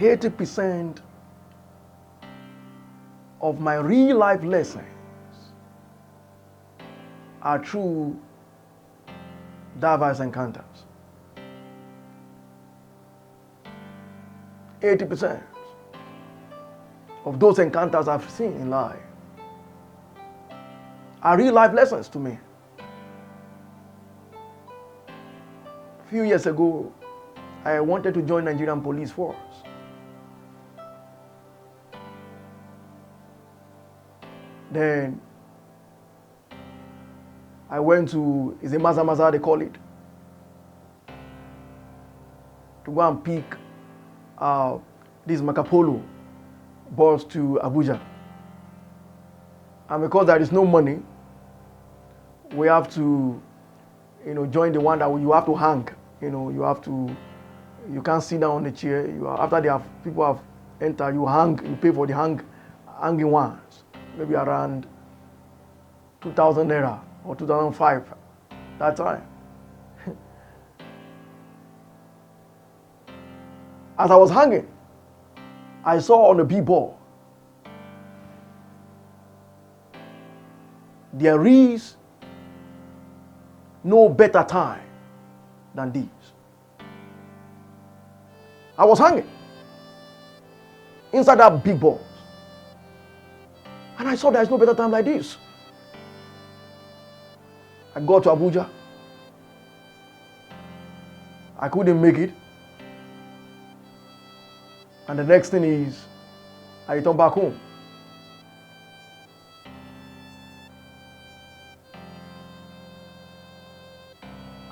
80% of my real life lessons are through diverse encounters. 80% of those encounters I've seen in life are real life lessons to me. A few years ago, I wanted to join Nigerian police force. Then I went to, is it Maza they call it, to go and pick this Macapolo bus to Abuja. And because there is no money, we have to, join the one that you have to hang. You can't sit down on the chair. After people have entered, you hang, you pay for the hanging ones. Maybe around 2,000 naira or 2005 that time. As I was hanging, I saw on the billboard, there is no better time than this. I was hanging inside that big box, and I saw there is no better time like this. I got to Abuja. I couldn't make it. And the next thing is, I returned back home.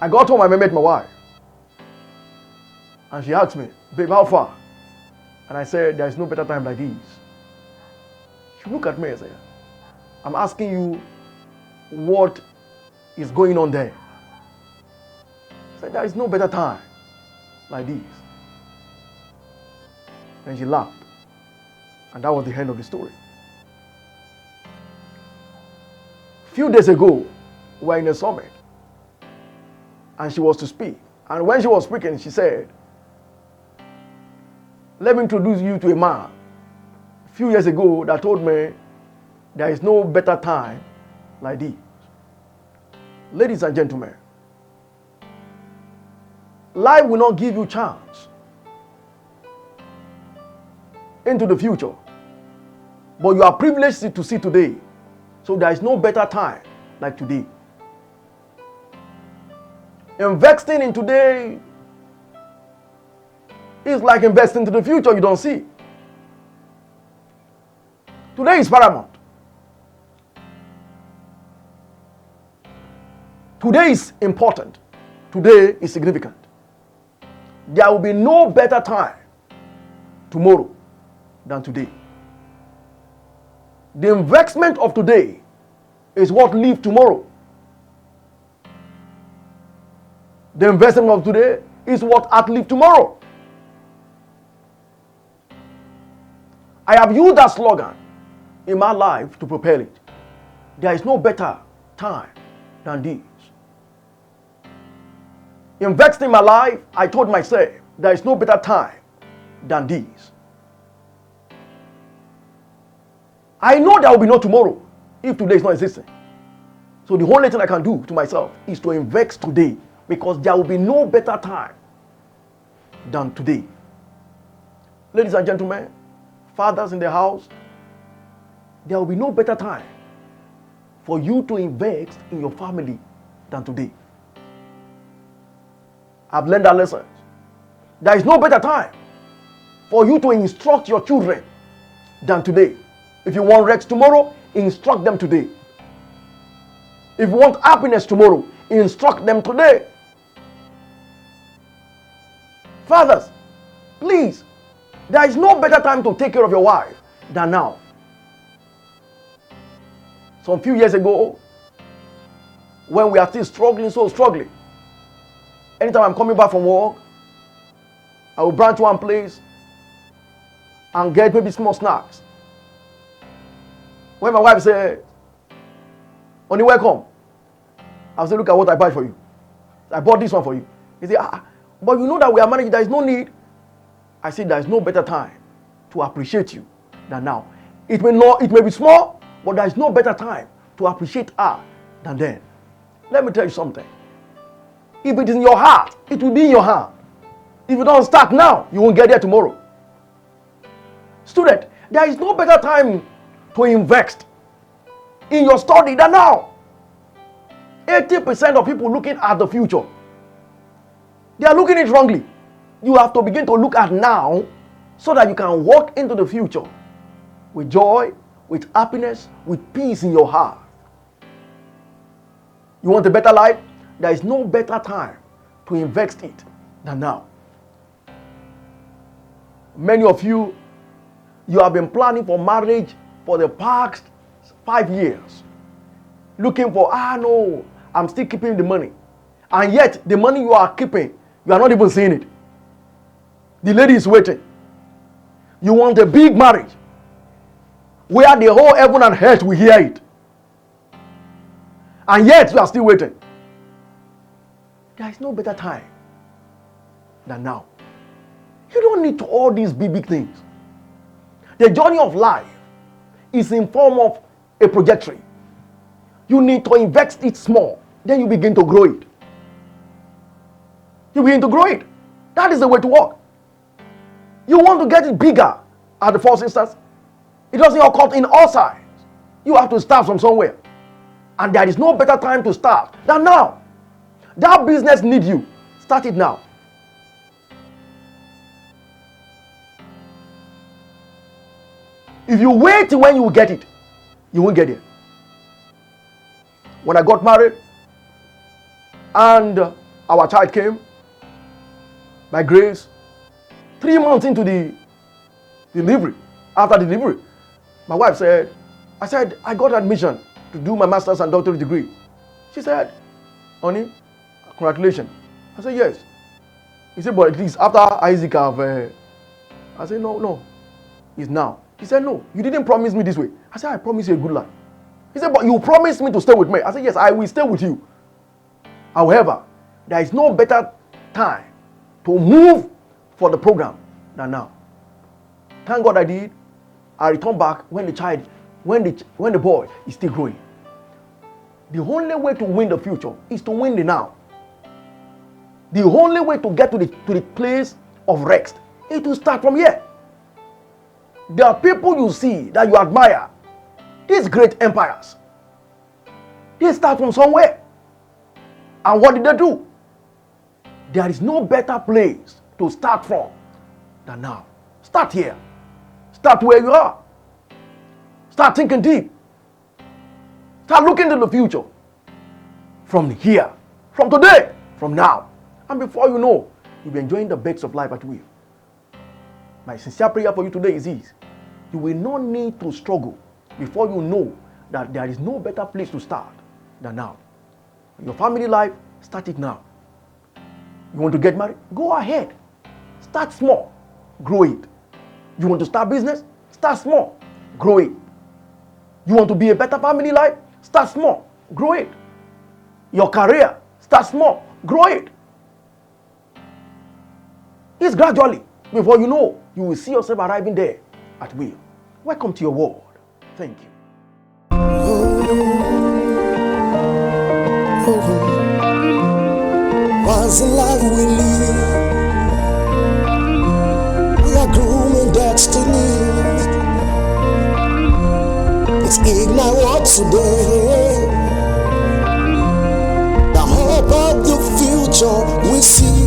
I got home, I met my wife. And she asked me, babe, how far? And I said, there is no better time like this. She looked at me and said, I'm asking you what is going on there. I said, there is no better time like this. And she laughed. And that was the end of the story. A few days ago, we were in a summit. And she was to speak. And when she was speaking, she said, let me introduce you to a man a few years ago that told me there is no better time like this. Ladies and gentlemen, life will not give you chance into the future, but you are privileged to see today. So there is no better time like today. Investing in today is like investing into the future you don't see. Today is paramount. Today is important. Today is significant. There will be no better time tomorrow than today. The investment of today is what leaves tomorrow. The investment of today is what outlives tomorrow. I have used that slogan in my life to propel it. There is no better time than this. Investing in my life, I told myself, there is no better time than this. I know there will be no tomorrow if today is not existing. So the only thing I can do to myself is to invest today, because there will be no better time than today. Ladies and gentlemen, fathers in the house, there will be no better time for you to invest in your family than today. I've learned that lesson. There is no better time for you to instruct your children than today. If you want rest tomorrow, instruct them today. If you want happiness tomorrow, instruct them today. Fathers, please, there is no better time to take care of your wife than now. Some few years ago, when we are still struggling, anytime I'm coming back from work, I will branch one place and get maybe small snacks. When my wife said, "Only welcome," I'll say, "Look at what I buy for you. I bought this one for you." He said, "But you know that we are married, there is no need." I say there is no better time to appreciate you than now. It may be small, but there is no better time to appreciate her than then. Let me tell you something. If it is in your heart, it will be in your hand. If you don't start now, you won't get there tomorrow. Student, there is no better time to invest in your study than now. 80% of people looking at the future, they are looking at it wrongly. You have to begin to look at now so that you can walk into the future with joy, with happiness, with peace in your heart. You want a better life? There is no better time to invest it than now. Many of you have been planning for marriage for the past 5 years. Looking for, no, I'm still keeping the money. And yet, the money you are keeping, you are not even seeing it. The lady is waiting. You want a big marriage where the whole heaven and earth will hear it. And yet, you are still waiting. There is no better time than now. You don't need to all these big things. The journey of life is in form of a trajectory. You need to invest it small, then you begin to grow it. You begin to grow it. That is the way to work. You want to get it bigger at the first instance. It doesn't occur in all sides. You have to start from somewhere. And there is no better time to start than now. That business needs you. Start it now. If you wait till when you will get it, you won't get it. When I got married and our child came, by grace, 3 months into the delivery, after the delivery, my wife said, I got admission to do my master's and doctorate degree. She said, honey, congratulations. I said, yes. He said, but at least after Isaac I said, no, it's now. He said, no, you didn't promise me this way. I said, I promised you a good life. He said, but you promised me to stay with me. I said, yes, I will stay with you. However, there is no better time to move for the program than now. Thank God I did. I returned back when the boy is still growing. The only way to win the future is to win the now. The only way to get to the place of rest is to start from here. There are people you see that you admire, these great empires. They start from somewhere. And what did they do? There is no better place to start from than now. Start here. Start where you are. Start thinking deep. Start looking to the future. From here, from today, from now. And before you know, you'll be enjoying the best of life at will. My sincere prayer for you today is this. You will not need to struggle before you know that there is no better place to start than now. Your family life, start it now. You want to get married? Go ahead. Start small. Grow it. You want to start business? Start small. Grow it. You want to be a better family life? Start small. Grow it. Your career? Start small. Grow it. It's gradually. Before you know, you will see yourself arriving there at will. Welcome to your world. Thank you. Once in life we live, we are grooming destiny. It's ignite what today. The hope of the future we see.